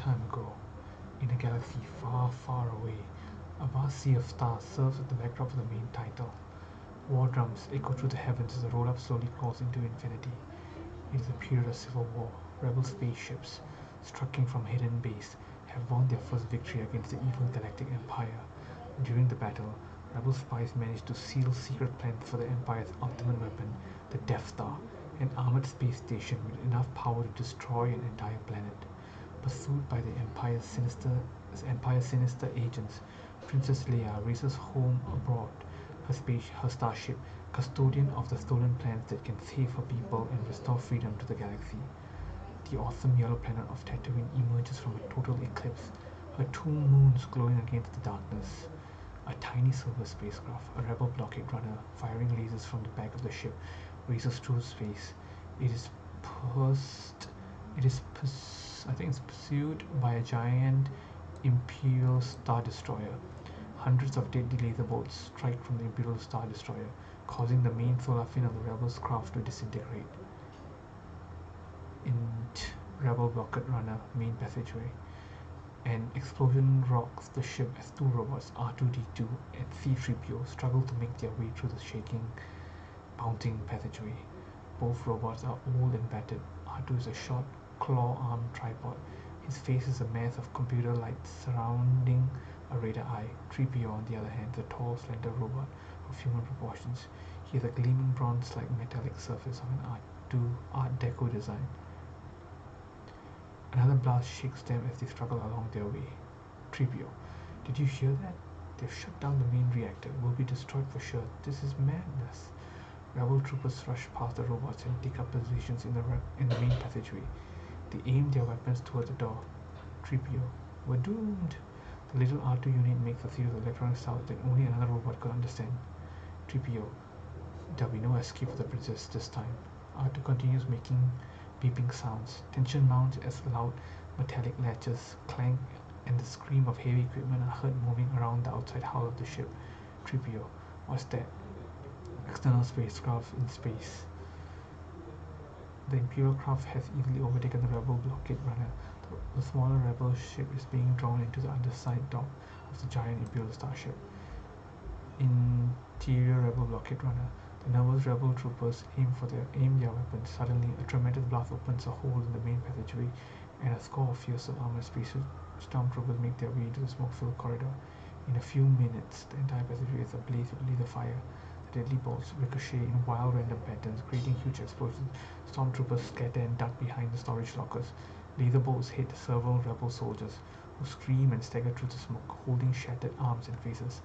time ago, in a galaxy far, far away, a vast sea of stars serves as the backdrop of the main title. War drums echo through the heavens as the roll-up slowly crawls into infinity. It is a period of civil war. Rebel spaceships, striking from hidden base, have won their first victory against the evil Galactic Empire. During the battle, Rebel spies manage to seal secret plans for the Empire's ultimate weapon, the Death Star, an armored space station with enough power to destroy an entire planet. Pursued by the Empire's sinister agents, Princess Leia races home aboard her starship, custodian of the stolen plans that can save her people and restore freedom to the galaxy. The awesome yellow planet of Tatooine emerges from a total eclipse, her two moons glowing against the darkness. A tiny silver spacecraft, a rebel blockade runner, firing lasers from the back of the ship, races through space. It is pursued, I think it's pursued by a giant Imperial Star Destroyer. Hundreds of deadly laser bolts strike from the Imperial Star Destroyer, causing the main solar fin of the Rebel's craft to disintegrate. In Rebel Rocket Runner main passageway, an explosion rocks the ship as two robots, R2-D2 and C-3PO, struggle to make their way through the shaking, bouncing passageway. Both robots are old and battered. R2 is a short, claw-armed tripod. His face is a mass of computer lights surrounding a radar eye. 3PO, on the other hand, is a tall, slender robot of human proportions. He has a gleaming bronze-like metallic surface of an Art Deco design. Another blast shakes them as they struggle along their way. 3PO, did you hear that? They've shut down the main reactor. We'll be destroyed for sure. This is madness. Rebel troopers rush past the robots and take up positions in the main passageway. They aim their weapons toward the door. 3PO, we're doomed. The little R2 unit makes a series of electronic sounds that only another robot could understand. 3PO, there'll be no escape for the princess this time. R2 continues making beeping sounds. Tension mounts as loud metallic latches clank and the scream of heavy equipment are heard moving around the outside hull of the ship. 3PO, what's that? External spacecraft in space. The Imperial craft has easily overtaken the Rebel blockade runner. The smaller Rebel ship is being drawn into the underside dock of the giant Imperial starship. Interior Rebel blockade runner. The nervous Rebel troopers aim their weapons. Suddenly, a tremendous blast opens a hole in the main passageway, and a score of fierce armored space stormtroopers make their way into the smoke-filled corridor. In a few minutes, the entire passageway is ablaze with laser fire. The deadly bolts ricochet in wild random patterns, creating huge explosions. Stormtroopers scatter and duck behind the storage lockers. Laser bolts hit several Rebel soldiers, who scream and stagger through the smoke, holding shattered arms and faces.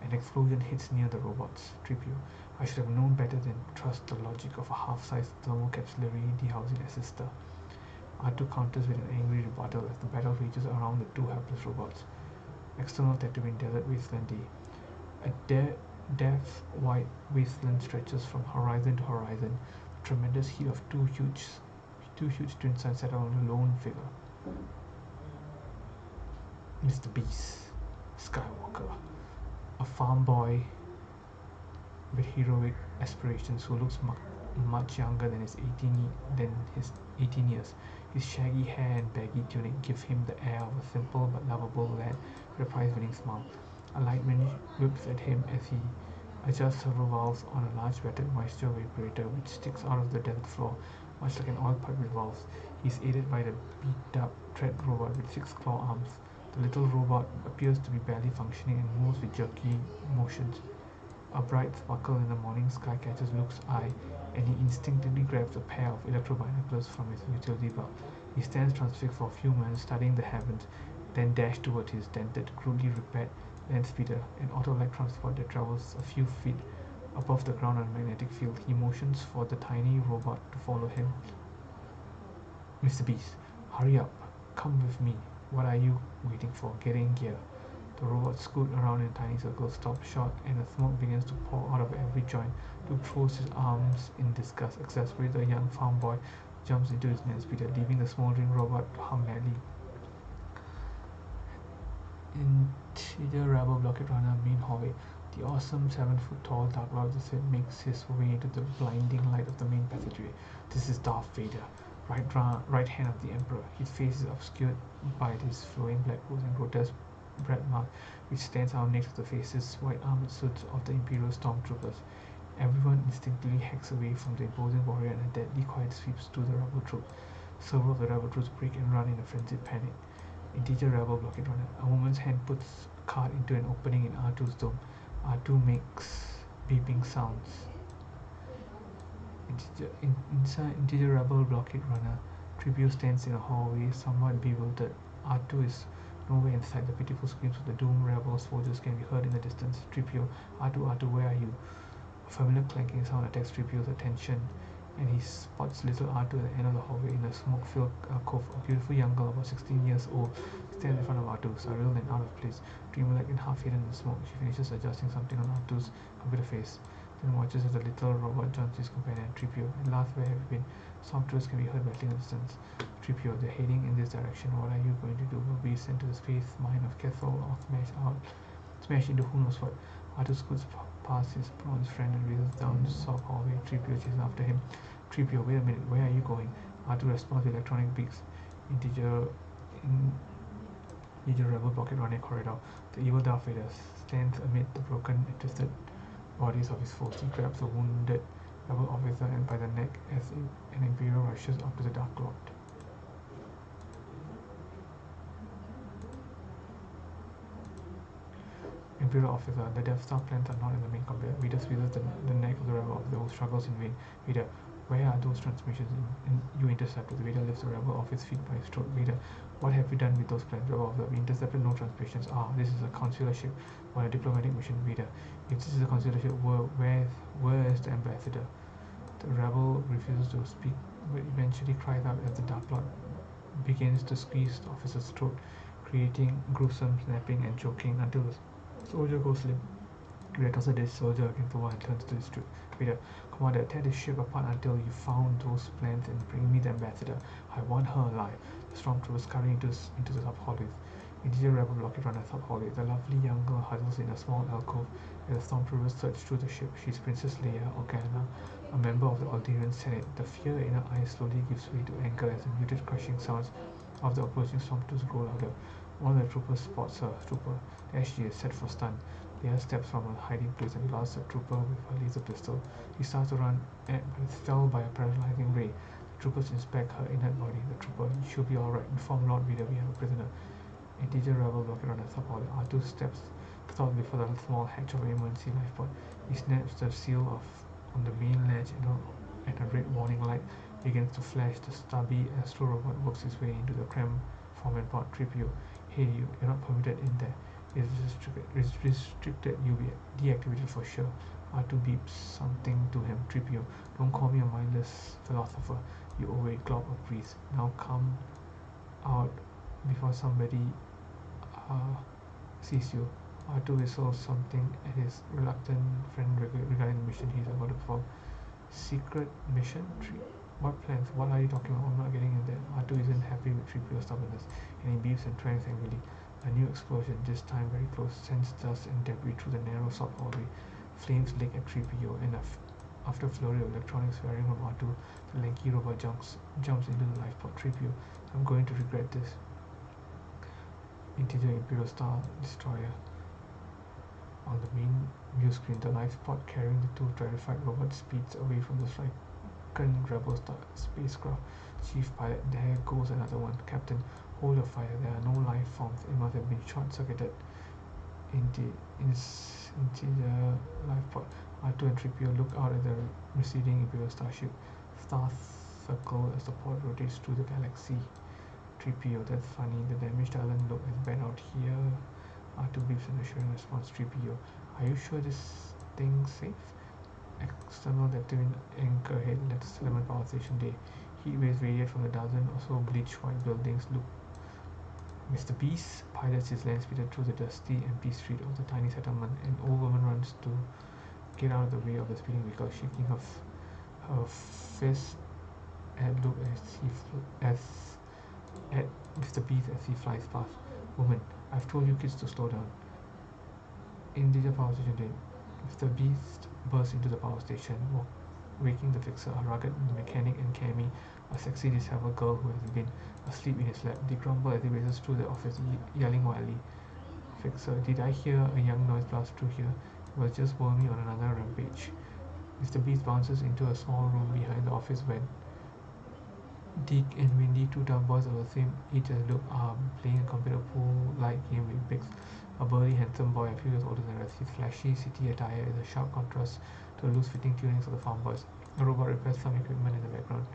An explosion hits near the robots. 3PO, I should have known better than trust the logic of a half-sized thermocapsularity dehousing assister. R2 counters with an angry rebuttal as the battle rages around the two helpless robots. External Tatooine Desert Wasteland D. A death white wasteland stretches from horizon to horizon. The tremendous heat of two huge twin suns set on a lone figure. Mr. Beast Skywalker, a farm boy with heroic aspirations who looks much younger than his 18 years. His shaggy hair and baggy tunic give him the air of a simple but lovable lad with a prize-winning smile. A lightning whips at him as he adjusts several valves on a large wetted moisture evaporator which sticks out of the desert floor, much like an oil pipe with valves. He is aided by the beat-up tread robot with 6 claw arms. The little robot appears to be barely functioning and moves with jerky motions. A bright sparkle in the morning sky catches Luke's eye, and he instinctively grabs a pair of electro-binoculars from his utility belt. He stands transfixed for a few moments, studying the heavens, then dashes towards his dented, crudely repaired land speeder, an auto-like transport that travels a few feet above the ground on a magnetic field. He motions for the tiny robot to follow him. Mr. Beast, hurry up. Come with me. What are you waiting for? Get in gear. The robots scoot around in a tiny circle, stop short, and the smoke begins to pour out of every joint. Luke throws his arms in disgust. Exasperated, the young farm boy jumps into his land speeder, leaving the smoldering robot to hum madly. Interior Rebel blockade runner main hallway. The awesome 7-foot-tall Dark Lord of the Sith makes his way into the blinding light of the main passageway. This is Darth Vader, right hand of the Emperor. His face is obscured by his flowing black robes and grotesque birthmark, which stands out next to the faces white armored suits of the Imperial stormtroopers. Everyone instinctively hacks away from the imposing warrior, and a deadly quiet sweeps through the rebel troop. Several of the rebel troops break and run in a frenzied panic. Integer rebel blockade runner. A woman's hand puts a card into an opening in R2's dome. R2 makes beeping sounds. Inside Integer rebel blockade runner, Tribute stands in a hallway, somewhat bewildered. R2 is nowhere inside. The pitiful screams of the doomed rebel soldiers can be heard in the distance. Tripio, R2, R2, where are you? A familiar clanking sound attacks Tripio's attention, and he spots little R2 at the end of the hallway in a smoke-filled alcove. A beautiful young girl, about 16 years old, stands in front of R2, surreal and out of place, dreamlike and half hidden in the smoke. She finishes adjusting something on R2's computer face, then watches as the little robot joins his companion, Tripio. At last, where have you been? Stormtroopers can be heard battling in the distance. Tripio, they're heading in this direction. What are you going to do? Will be sent to the space mine of Kessel or smash into who knows what? R2 scoots past his bronze friend and races down the soft hallway. Tripio chases after him. Tripio, wait a minute, where are you going? R2 responds with electronic beaks. Integer rebel blockade running corridor. The evil Darth Vader stands amid the broken and twisted bodies of his foes. He grabs a wounded rebel officer and by the neck as an Imperial rushes up to the Dark Lord. Imperial officer, the Death Star plans are not in the main combat. Vader squeezes the neck of the rebel officer who struggles in vain. Vader, where are those transmissions you intercepted? Vader lifts the rebel off his feet by his throat. Vader, what have you done with those plans? Rebel officer, we intercepted no transmissions. This is a consular ship on a diplomatic mission. Vader, if this is a consular ship, where is the ambassador? The rebel refuses to speak, but eventually cries out as the Dark Lord begins to squeeze the officer's throat, creating gruesome snapping and choking until the soldier goes limp. Vader tosses this soldier against the wall and turns to his troop. Vader, Commander, tear this ship apart until you found those plans and bring me the ambassador. I want her alive. The stormtroopers scurry into the sub-hallways. Integer rebel blockade runner sub-hallway. The lovely young girl huddles in a small alcove as the stormtroopers search through the ship. She's Princess Leia Organa, a member of the Alderian Senate. The fear in her eyes slowly gives way to anger as the muted crushing sounds of the approaching stormtroopers grow louder. One of the troopers spots her. Trooper, there she is, set for stun. Leia steps from a hiding place and blasts the trooper with her laser pistol. He starts to run, but is felled by a paralyzing ray. The troopers inspect her inert body. The trooper, she'll be alright. Inform Lord Vader we have a prisoner. Integer rebel blockade runner sub-hallway. R2 stops before the small hatch of an emergency lifepod. He snaps the seal on the main latch and a red warning light begins to flash. The stubby astro robot works his way into the cramped format pod. Tripio, hey you, you're not permitted in there. It's restricted, you'll be deactivated for sure. R2 beeps something to him. Tripio, don't call me a mindless philosopher. You owe a glob of breeze. Now come out before somebody sees you. R2 whistles something at his reluctant friend regarding the mission he's about to perform. Secret mission? What plans? What are you talking about? I'm not getting in there. R2 isn't happy with 3PO's stubbornness, and he beeps and twangs angrily. A new explosion, this time very close, sends dust and debris through the narrow sub hallway. Flames lick at 3PO, and after a flurry of electronics firing from R2, the lanky robot jumps into the lifepod. 3PO, I'm going to regret this. Integer Imperial Star Destroyer. On the main view screen, the lifepod carrying the two terrified robots speeds away from the frightened rebel spacecraft. Chief pilot, there goes another one. Captain, hold your fire. There are no life forms. It must have been short-circuited. Integer lifepod. R2 and 3PO look out at the receding Imperial starship. Stars circle as the pod rotates through the galaxy. 3PO, that's funny. The damage doesn't look as bad out here. R2 beeps an assuring response. 3PO, are you sure this thing's safe? External Latvian anchor head lets Lemon Power Station Day. Heat waves radiate from the dozen or so bleached white buildings. Look, Mr. Beast pilots his land speeder through the dusty, empty street of the tiny settlement. An old woman runs to get out of the way of the speeding vehicle, shaking her fist at Luke at Mr. Beast as he flies past. Woman, I've told you kids to slow down. In the power station day, Mr. Beast bursts into the power station, waking the fixer, a rugged mechanic, and Cammy, a sexy disabled girl who has been asleep in his lap. They grumble as he races through the office, yelling wildly. Fixer, did I hear a young noise blast through here? It was just Wormy on another rampage. Mr. Beast bounces into a small room behind the office when Dick and Windy, two dumb boys of the same age as Luke, are playing a computer pool-like game with Biggs, a burly, handsome boy a few years older than the rest. His flashy city attire is a sharp contrast to the loose-fitting tunings of the farm boys. A robot repairs some equipment in the background.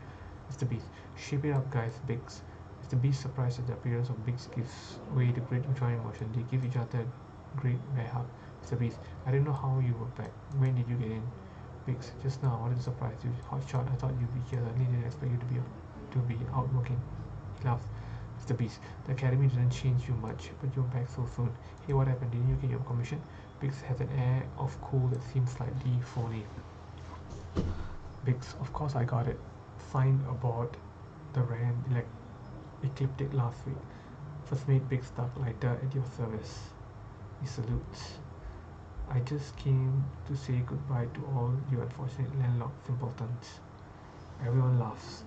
Mr. Beast, shape it up, guys, Biggs. Mr. Beast, surprised at the appearance of Biggs, gives way to great joint emotion. They give each other a great bear hug. Mr. Beast, I didn't know how you were back. When did you get in? Biggs, just now. I wanted to surprise you. Hot shot. I thought you'd be here. I didn't expect you to be out working. He laughs. Mr. Beast, the academy didn't change you much, but you're back so soon. Hey, what happened? Didn't you get your commission? Biggs has an air of cool that seems slightly phony. Biggs, of course I got it. Signed aboard the Ram Ecliptic last week. First mate Biggs Dark Lighter at your service. He salutes. I just came to say goodbye to all you unfortunate landlord simpletons. Everyone laughs.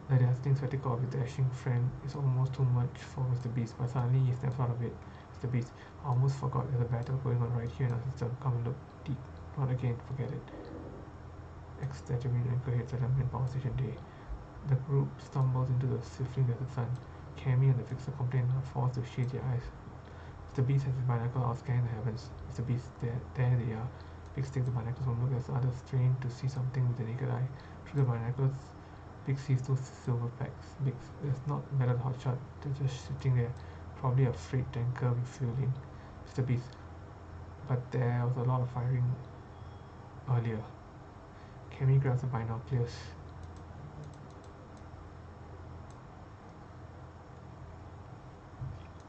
The dazzling spectacle of his dashing friend is almost too much for Mr. Beast, but suddenly he snaps out of it. Mr. Beast, I almost forgot there's a battle going on right here in our system. Come and look. Deep. Not again, forget it. Ex-Tatooine anchorhead settlement power station day. The group stumbles into the swiftly desert sun. Cammy and the fixer complain and are forced to shade their eyes. Mr. Beast has his binocle out scanning the heavens. Mr. Beast, there they are. Biggs takes the binoculars from look as others strain to see something with the naked eye. Through the binoculars, Biggs sees those silver packs. Biggs, there's not metal hotshot. They're just sitting there. Probably a freight tanker refueling. Mr. Beast, but there was a lot of firing earlier. Cammy grabs the binoculars.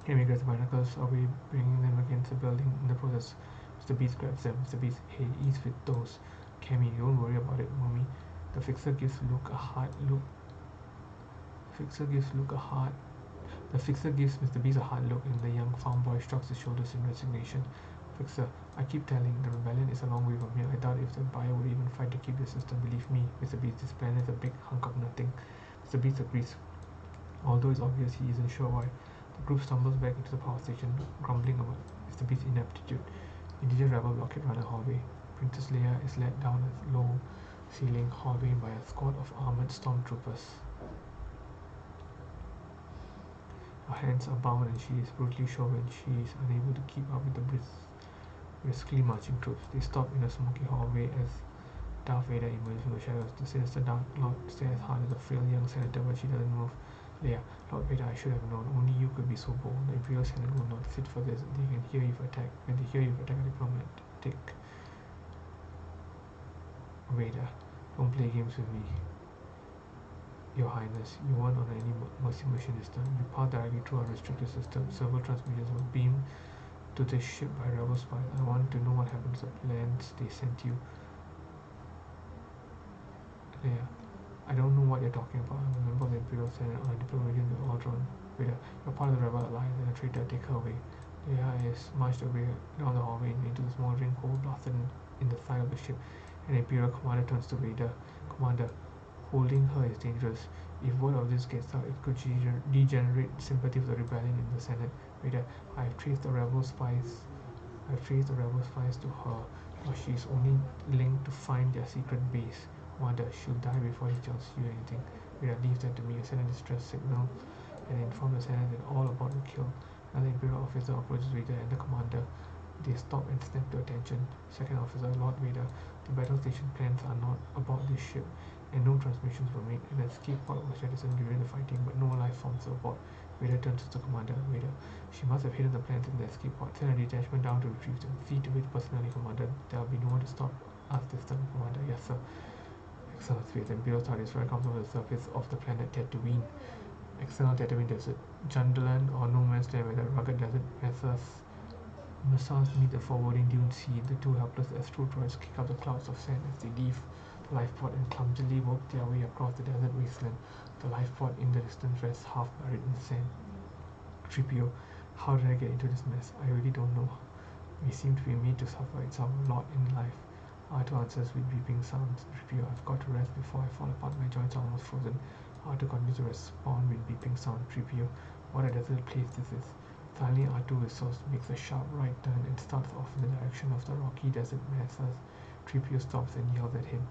Cammy grabs the binoculars away, bringing them against the building in the process. Mr. Beast grabs them. Mr. Beast, hey, ease with those. Cammy, don't worry about it, mommy. The fixer gives Luke a hard look. The fixer gives Mr. Beast a hard look, and the young farm boy shrugs his shoulders in resignation. Fixer, I keep telling, the rebellion is a long way from here. I doubt if the buyer would even fight to keep the system. Believe me, Mr. Beast, this plan is a big hunk of nothing. Mr. Beast agrees, although it's obvious he isn't sure why. The group stumbles back into the power station, grumbling about Mr. Beast's ineptitude. Indigenous rebel blockade run a hallway. Princess Leia is led down a low ceiling hallway by a squad of armored stormtroopers. Her hands are bound and she is brutally sure when she is unable to keep up with the briskly marching troops. They stop in a smoky hallway as Darth Vader emerges from the shadows. The sinister Dark Lord stares hard at the frail young senator, but she doesn't move. Leia, Lord Vader, I should have known. Only you could be so bold. The Imperial Senate will not sit for this. They can hear you've attacked. When they hear you've attacked a diplomatic Vader, don't play games with me. Your Highness, you weren't on any mercy mission this time. You passed directly through our restricted system. Several transmissions were beamed to this ship by rebel spies. I want to know what happened to the plans they sent you. Yeah, I don't know what you're talking about. I'm a member of the Imperial Senate on a diplomatic mission with Aldron. Vader, you're part of the rebel alliance and a traitor. Take her away. Leia is marched away down the hallway into the smoldering hole blasted in the side of the ship. An Imperial commander turns to Vader. Commander, holding her is dangerous. If word of this gets out, it could degenerate sympathy for the rebellion in the Senate. Vader, I've traced the rebel spies to her, but she is only linked to find their secret base. Commander, she'll die before he tells you anything. Vader, leave that to me. A Senate distress signal and inform the Senate that all about the kill. Another Imperial officer approaches Vader and the commander. They stop and snap to attention. Second officer, Lord Vader, the battle station plans are not about this ship, and no transmissions were made. An escape pod was jettisoned during the fighting, but no life forms were aboard. Vader turns to the commander. Vader, she must have hidden the plans in the escape pod. Send a detachment down to retrieve them. See to it personally, Commander. There will be no one to stop us this time, Commander. Yes, sir. External space. Imperial Star Destroyer comes over the surface of the planet Tatooine. External Tatooine Desert. Junderland or no man's land where the rugged desert missiles meet the forwarding dune sea. The two helpless astro droids kick up the clouds of sand as they leave the lifepod and clumsily work their way across the desert wasteland. The lifepod in the distance rests half buried in sand. 3PO, how did I get into this mess? I really don't know. We seem to be made to suffer. It's our lot in life. R2 answers with beeping sounds. Tripio, I've got to rest before I fall apart. My joints are almost frozen. R2 continues to respond with beeping sound. Tripio, what a desolate place this is. Finally, R2 whistles, makes a sharp right turn and starts off in the direction of the rocky desert masses. Tripio stops and yells at him.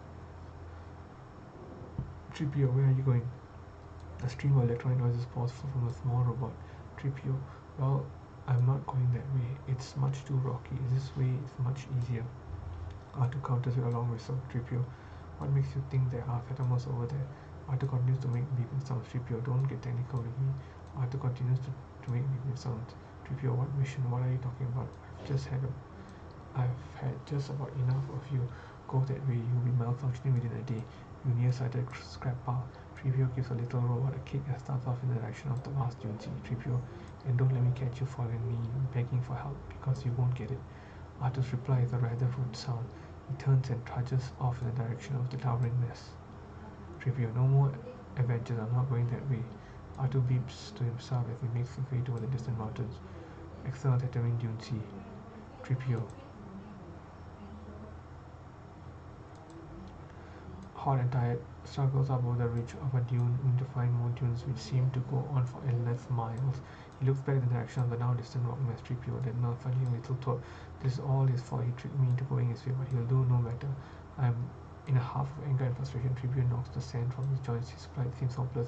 Tripio, where are you going? A stream of electronic noises pours from the small robot. Tripio, well, I'm not going that way. It's much too rocky. This way is much easier. R2 counters with a long whistle. Tripio, what makes you think there are phantoms over there? R2 continues to make beeping sounds. Tripio, don't get technical with me. R2 continues to make beeping sounds. Tripio, what mission? What are you talking about? I've had just about enough of you. Go that way, you'll be malfunctioning within a day. You nearsighted scrap pile. Tripio gives a little robot a kick and starts off in the direction of the last UNC. Tripio, and don't let me catch you following me, begging for help, because you won't get it. Arthur's reply is a rather rude sound. He turns and trudges off in the direction of the towering mess. Trivia, no more adventures, I'm not going that way. Arthur beeps to himself as he makes his way toward the distant mountains. External Tatooine Dune Sea. Tripio. Hot and tired, struggles up over the ridge of a dune to find more dunes which seem to go on for endless miles. He looks back in the direction of the now distant rock mass. Tripio, that malfunctioning little twerp. This is all his fault. He tricked me into going his way, but he'll do no better. I'm in a half of anger and frustration. Tripio knocks the sand from his joints. His plight seems hopeless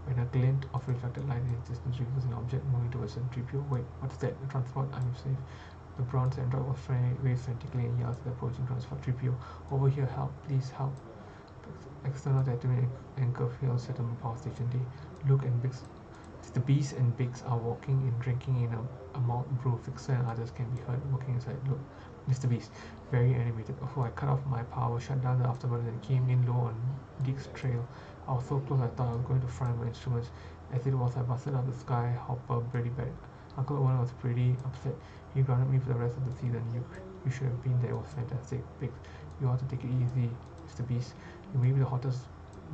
when a glint of reflected light in his distance reveals an object moving towards him. Tripio, wait, what's that? A transport? I'm safe. The bronze android waves frantically and yells at the approaching transport. Tripio, over here, help, please help. External Tatooine anchor fails at a power station. Luke and Biggs, the Beast and Biggs are walking and drinking in a malt brew. Fixer and others can be heard walking inside. Look, Mr. Beast, very animated. Oh, I cut off my power, shut down the afterburner, and came in low on Dick's trail. I was so close I thought I was going to fry my instruments. As it was, I busted up the sky hopper pretty bad. Uncle Owen was pretty upset. He grounded me for the rest of the season. You should have been there. It was fantastic. Biggs, you ought to take it easy, Mr. Beast. You may be the hottest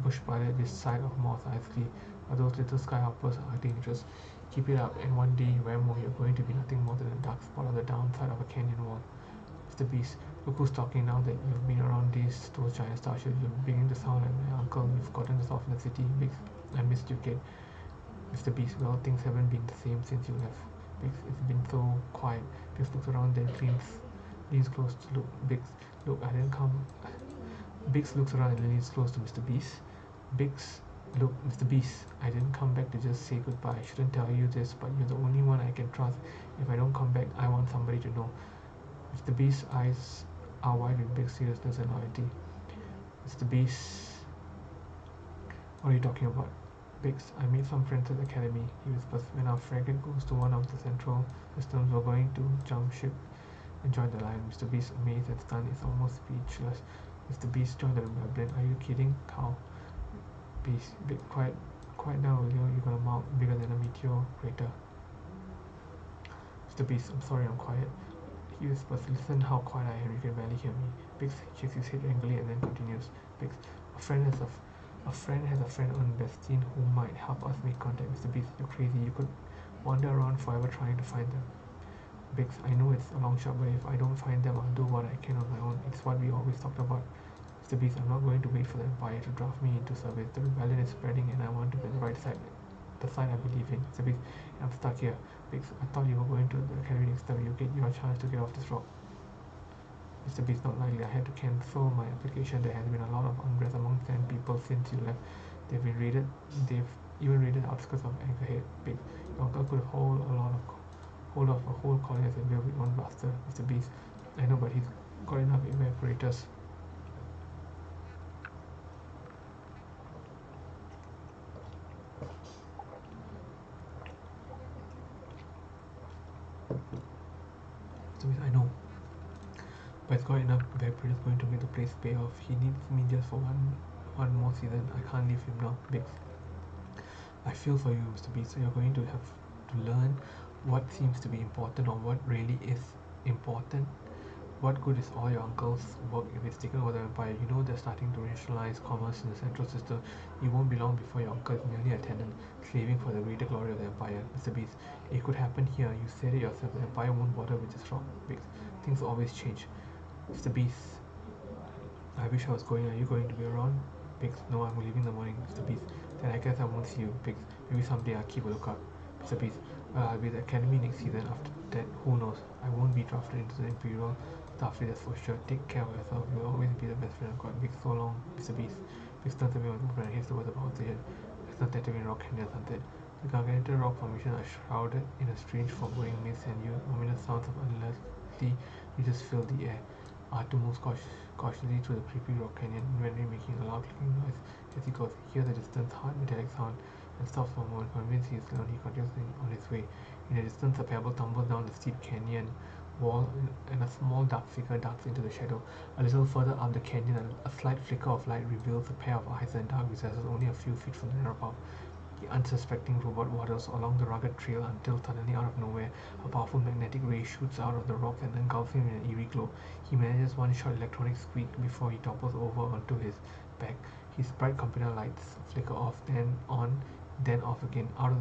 bush pilot this side of Mos Eisley, but those little skyhoppers are dangerous. Keep it up, and one day, Ramo, you're going to be nothing more than a dark spot on the downside of a canyon wall. Mr. Beast, look who's talking now that you've been around those giant starships. You're beginning to sound like my uncle. You've gotten us off in the city. Biggs, I missed you, kid. Mr. Beast, well, things haven't been the same since you left. Biggs, it's been so quiet. Biggs looks around, then leans close to look. Biggs, look, I didn't come. Biggs looks around and leans close to Mr. Beast. Biggs, look, Mr. Beast, I didn't come back to just say goodbye. I shouldn't tell you this, but you're the only one I can trust. If I don't come back, I want somebody to know. Mr. Beast's eyes are wide with big seriousness and loyalty. Mr. Beast, what are you talking about? Biggs, I made some friends at the academy, he whispers. When our frigate goes to one of the central systems, we're going to jump ship and join the line. Mr. Beast, amazed and stunned, is almost speechless. Mr. Beast joined the rebellion. Are you kidding? How? Beast, quiet down, will you? You're gonna mount bigger than a meteor crater. Mr. Beast, I'm sorry, I'm quiet. He whispers, listen how quiet I am, you can barely hear me. Biggs shakes his head angrily and then continues. Biggs, a friend has a friend on Bestine who might help us make contact. Mr. Beast, you're crazy. You could wander around forever trying to find them. Biggs, I know it's a long shot, but if I don't find them, I'll do what I can on my own. It's what we always talked about. Mr. Beast, I'm not going to wait for the Empire to draft me into service. The rebellion is spreading and I want to be on the right side. The side I believe in. Mr. Beast, I'm stuck here. Biggs, I thought you were going to the academy next time. You get your chance to get off this rock. Mr. Beast, not likely. I had to cancel my application. There has been a lot of unrest among sand people since you left. They've even raided the outskirts of Anchorhead. Biggs, your uncle could hold off a whole colony as a whale with one blaster. Mr. Beast, I know, but he's got enough evaporators. Mr. Beast, I know, but it's got enough evaporators going to make the place pay off. He needs me just for one more season. I can't leave him now. Biggs, I feel for you, Mr. Beast. So you're going to have to learn what seems to be important or what really is important. What good is all your uncle's work if it's taken over the Empire? You know they're starting to rationalize commerce in the central system. You won't be long before your uncle is merely a tenant, slaving for the greater glory of the Empire. Mr. Beast, it could happen here. You said it yourself. The Empire won't bother with this rock. Biggs, things always change. Mr. Beast, I wish I was going. Are you going to be around? Biggs, no, I'm leaving in the morning, Mr. Beast. Then I guess I won't see you, Biggs. Maybe someday I'll keep a lookout. Mr. Beast, well, I'll be at the academy next season. After that, who knows? I won't be drafted into the Imperial Starfleet, that's for sure. Take care of yourself. You'll always be the best friend I've got. Biggs, so long, Mr. Beast. Biggs turns away with movement and heads towards the power station. It's not Tatooine Rock Canyon sunset. The gargantuan rock formations are shrouded in a strange foreboding mist, and ominous sounds of unearthly creatures fill the air. R2 moves cautiously through the creepy rock canyon, inventory making a loud clicking noise as he goes. He hears a distant, hard metallic sound and stops for a moment. Convinced he is alone, he continues on his way. In the distance, a pebble tumbles down the steep canyon wall, and a small dark figure darts into the shadow. A little further up the canyon, a slight flicker of light reveals a pair of eyes in dark recesses only a few feet from the narrow path. The unsuspecting robot wanders along the rugged trail until suddenly, out of nowhere, a powerful magnetic ray shoots out of the rocks and engulfs him in an eerie glow. He manages one short electronic squeak before he topples over onto his back. His bright computer lights flicker off, then on, then off again. Out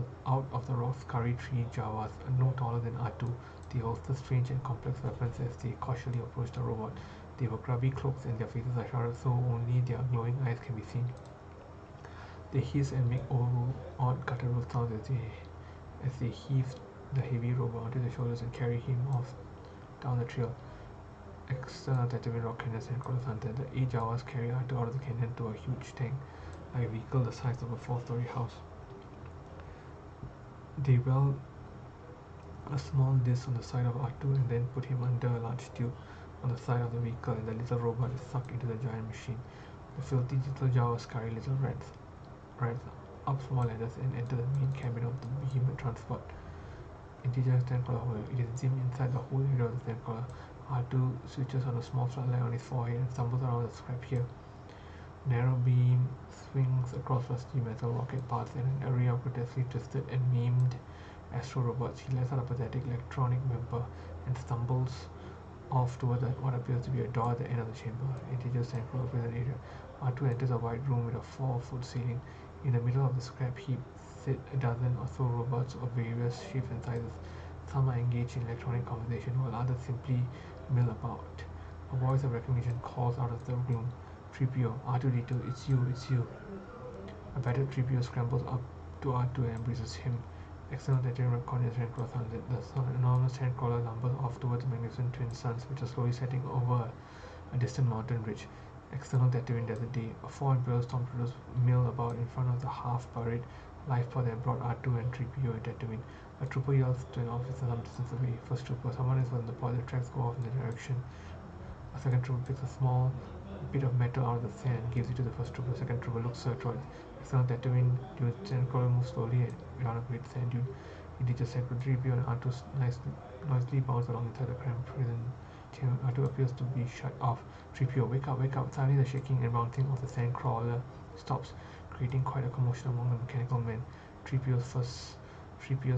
of the rocks scurry three Jawas, no taller than R2. They holster strange and complex weapons as they cautiously approach the robot. They wear grubby cloaks and their faces are shrouded so only their glowing eyes can be seen. They hiss and make odd guttural sounds as they heave the heavy robot onto their shoulders and carry him off down the trail. External Tatooine rock canyon and across the sunset, the 8 Jawas carry R2 out of the canyon to a huge tank, like a vehicle the size of a 4-story house. They weld a small disc on the side of R2 and then put him under a large tube on the side of the vehicle, and the little robot is sucked into the giant machine. The filthy little Jawas carry little rats up small ladders and enter the main cabin of the behemoth transport. Integer Sandcrawler hole. It is dim inside the whole area of the Sandcrawler. R2 switches on a small floodlight on his forehead and stumbles around the scrap here. Narrow beam swings across rusty metal rocket parts and an array of grotesquely twisted and maimed astro robots. He lets out a pathetic electronic whimper and stumbles off toward what appears to be a door at the end of the chamber. Integer Sandcrawler prison area. R2 enters a wide room with a 4-foot ceiling. In the middle of the scrap heap sit a dozen or so robots of various shapes and sizes. Some are engaged in electronic conversation, while others simply mill about. A voice of recognition calls out of the gloom. 3PO, R2D2, it's you. A battered 3PO scrambles up to R2 and embraces him. External Tatooine corners Sandcrawler sunset. The enormous Sandcrawler lumbers off towards the magnificent twin suns, which are slowly setting over a distant mountain ridge. External Tatooine desert day. 4 Imperial stormtroopers mill about in front of the half-buried lifepod that brought R2 and 3PO at Tatooine. A trooper yells to an officer some distance away. First trooper, someone is on the pod, the tracks go off in the direction. A second trooper picks a small bit of metal out of the sand and gives it to the first trooper. Second trooper looks searchlight. External Tatooine dunes. Sandcrawler moves slowly around a great sand dune. Integer Sandcrawler 3PO and R2 noisily bounce along inside the cramped prison. R2 appears to be shut off. 3PO, wake up. Suddenly the shaking and bouncing of the sand crawler stops, creating quite a commotion among the mechanical men. 3PO's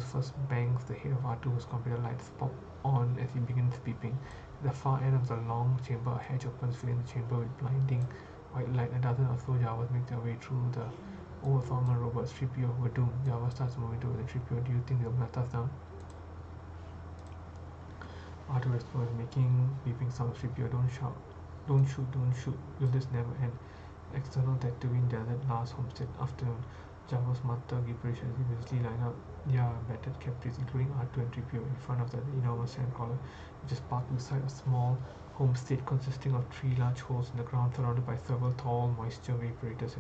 first bangs the head of R2, whose computer lights pop on as he begins beeping. At the far end of the long chamber, a hatch opens, filling the chamber with blinding white light. A dozen or so Jawas make their way through the overthermal robots. 3PO, we're doomed. Java starts moving toward the 3PO. Do you think they'll melt us down? R2 responds, making beeping sounds. 3PO, don't shoot. Will this never end? External Tatooine desert last homestead afternoon. Java's mutter gibberish as he busily line up their battered captives, including R2 and 3PO, in front of the enormous sandcrawler, which is parked beside a small homestead consisting of 3 large holes in the ground surrounded by several tall moisture vaporators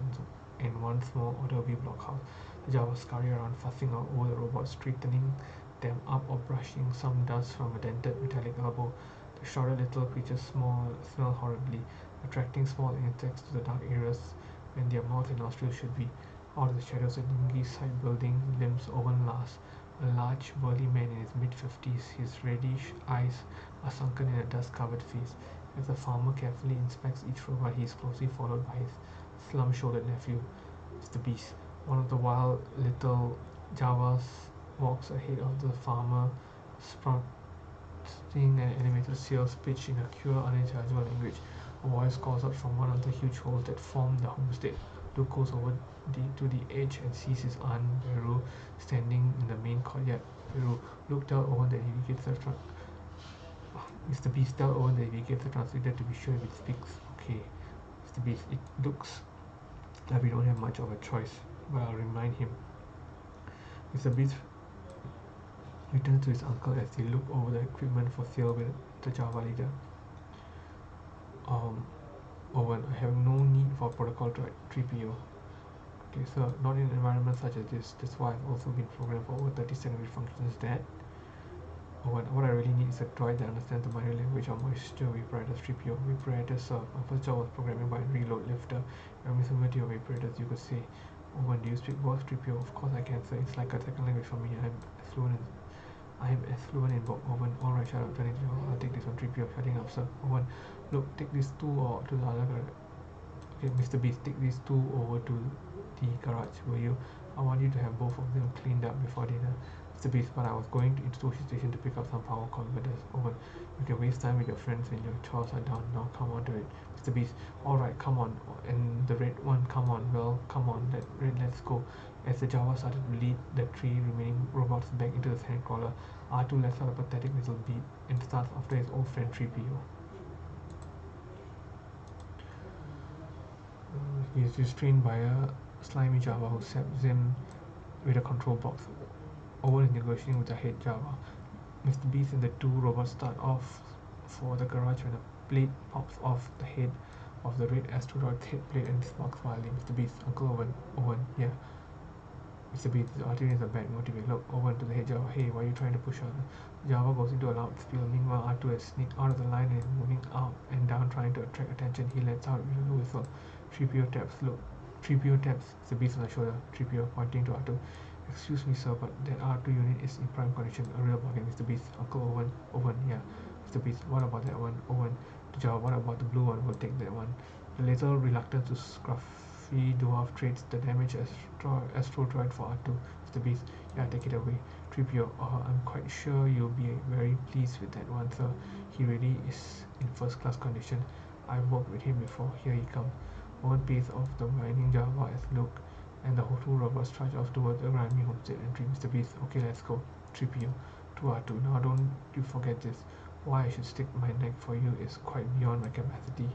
and one small orderly blockhouse. The Javas scurry around, fussing out over the robots, straightening them up or brushing some dust from a dented metallic elbow. The shrouded little creatures smell horribly, attracting small insects to the dark areas when their mouths and nostrils should be. Out of the shadows, a dingy side-building limbs open last. A large, burly man in his mid-50s, his reddish eyes are sunken in a dust-covered face. As the farmer carefully inspects each robot, he is closely followed by his slum-shouldered nephew, Mr. Beast. One of the wild little Jawas walks ahead of the farmer, sprouting an animated sales pitch in a pure, unintelligible language. A voice calls out from one of the huge holes that form the homestead. Luke goes over to the edge and sees his aunt Beru standing in the main courtyard. Beru, Luke tell Owen that he navigates the Mr. Beast tell Owen that he navigates the translator to be sure if it speaks. Okay. Mr. Beast, it looks like we don't have much of a choice, but I'll remind him. Mr. Beast returns to his uncle as they look over the equipment for sale with the Java leader. Owen, I have no need for protocol to 3PO. Okay, so not in an environment such as this. That's why I've also been programmed for over 30 centimeter functions that what I really need is a droid that understands the minor language of moisture apparatus 3PO. Apparatus, my first job was programming by reload lifter. I'm similar to your apparatus, you could say. When do you speak both 3PO? Of course I can, sir. It's like a second language for me. I am as fluent in both. Owen, alright, shut up, turn it down. I'll take this one 3PO, shutting up, sir. Owen, look, take these two or to the other. Okay, Mr. Beast, take these two over to the garage, will you? I want you to have both of them cleaned up before dinner. Mr. Beast, but I was going to Toshi Station to pick up some power converters. Over. You can waste time with your friends when your chores are done. Now come on to it. Mr. Beast, alright, come on. And the red one, come on. Well, come on, let's go. As the Java started to lead the three remaining robots back into the sandcrawler, R2 lets out a pathetic little beep and starts after his old friend 3PO. He is restrained by a slimy Java who saps him with a control box. Owen is negotiating with the head Java. Mr. Beast and the two robots start off for the garage when a plate pops off the head of the red asteroid's head plate and sparks wildly. Mr. Beast, Uncle Owen, yeah. Mr. Beast, the artillery is a bad motivate. Look, Owen to the head Java. Hey, why are you trying to push her? Java goes into a loud spiel. Meanwhile, R2 has sneaked out of the line and is moving up and down trying to attract attention. He lets out with a whistle. 3PO taps. Look, 3PO taps. Mr. Beast on the shoulder. 3PO pointing to R2. Excuse me, sir, but that R2 unit is in prime condition. A real bargain, Mr. Beast. Uncle Owen, yeah. Mr. Beast, what about that one? Owen, to Java, what about the blue one? We'll take that one. The little reluctant to scruffy dwarf trades the damaged astro droid for R2. Mr. Beast, yeah, take it away. 3PO, I'm quite sure you'll be very pleased with that one, sir. He really is in first class condition. I've worked with him before. Here he comes. Owen pays off the whining Java as Luke and the two robots trudge off towards the grimy homestead entry. Mr. Beast, okay, let's go. 3PO to R2. Now don't you forget this. Why I should stick my neck for you is quite beyond my capacity.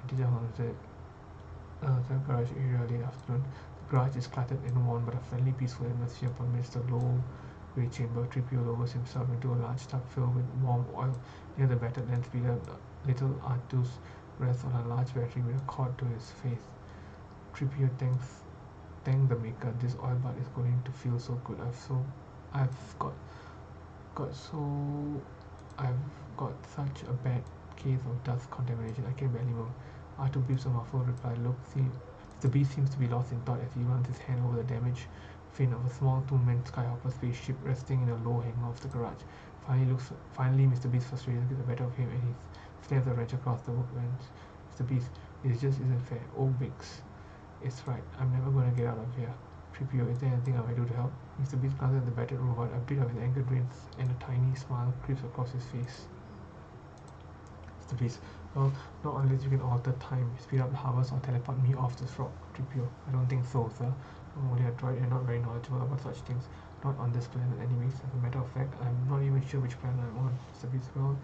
Into the homestead, the garage area late afternoon. The garage is cluttered and worn, but a friendly, peaceful atmosphere permits the low grey chamber. 3PO lowers himself into a large tub filled with warm oil. Near the battered land speeder, little R2's rests on a large battery with a cord to his face. 3PO thank the maker. This oil bath is going to feel so good. I've got such a bad case of dust contamination. I can barely move. R2 beeps a muffled reply. Look, see, the beast seems to be lost in thought as he runs his hand over the damaged fin of a small two-man skyhopper spaceship resting in a low hangar of the garage. Finally, Mr. Beast's frustration gets the better of him and he slams a wrench across the workbench. Mr. Beast, this just isn't fair. Oh, Biggs. It's right. I'm never going to get out of here. 3PO, is there anything I might do to help? Mr. Beast glances at the battered robot. A bit of his anger drains and a tiny smile creeps across his face. Mr. Beast, well, not unless you can alter time, speed up the harvest, or teleport me off this rock. 3PO, I don't think so, sir. I'm only a droid and not very knowledgeable about such things. Not on this planet anyways. As a matter of fact, I'm not even sure which planet I'm on. Mr. Beast, well,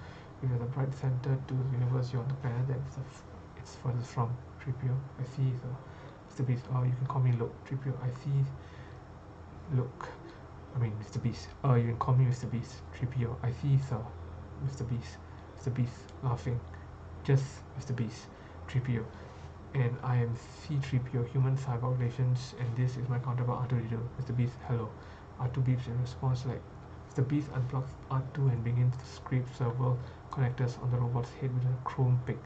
if you're the bright center to the universe, you're on the planet that it's furthest from. 3PO, I see, sir. Mr. Beast, you can call me Luke. 3PO, I see. Luke. Mr. Beast. You can call me Mr. Beast. 3PO, I see, sir. Mr. Beast. Mr. Beast, laughing. Just Mr. Beast. 3PO. And I am C3PO, Human Cyborg Relations, and this is my counterpart R2D2. Mr. Beast, hello. R2 beeps in response like Mr. Beast unplugs R2 and begins to scrape several connectors on the robot's head with a chrome pick.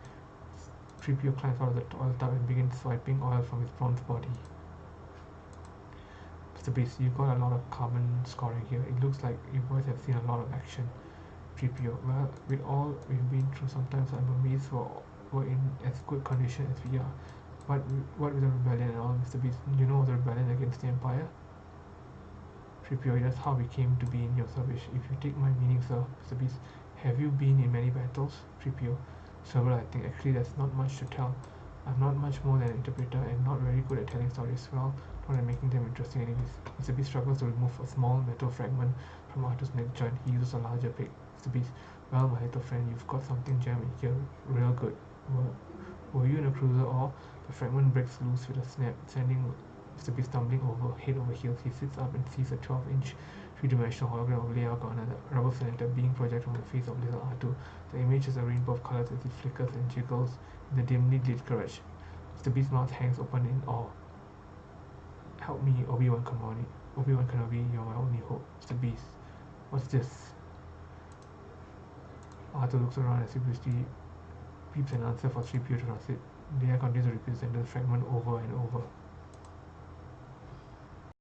3PO climbs out of the oil tub and begins swiping oil from his bronze body. Mr. Beast, you got a lot of carbon scoring here. It looks like you boys have seen a lot of action. 3PO, well, with all we've been through, sometimes I'm amazed we're in as good condition as we are. But what with the rebellion and all, Mr. Beast? You know the rebellion against the Empire? 3PO, that's how we came to be in your service. If you take my meaning, sir. Mr. Beast, have you been in many battles? 3PO, several, I think. Actually, there's not much to tell. I'm not much more than an interpreter and not very good at telling stories. Well, not at making them interesting anyways. Mr. Beast struggles to remove a small metal fragment from R2's neck joint. He uses a larger pick. Mr. Beast, well, my little friend, you've got something jammed in here real good. Were you in a cruiser or? The fragment breaks loose with a snap, sending Mr. Beast stumbling over, head over heels. He sits up and sees a 12-inch three-dimensional hologram of Leia Organa, the rubber cylinder being projected from the face of little R2. The image is a rainbow of colors as it flickers and jiggles in the dimly lit garage. Mr. Beast's mouth hangs open in awe. Help me, Obi-Wan Kenobi. Obi-Wan Kenobi, you're my only hope. Mr. Beast. What's this? Arthur looks around as he beeps an answer for 3PO to translate. Leia continues to repeat the sentence fragment over and over.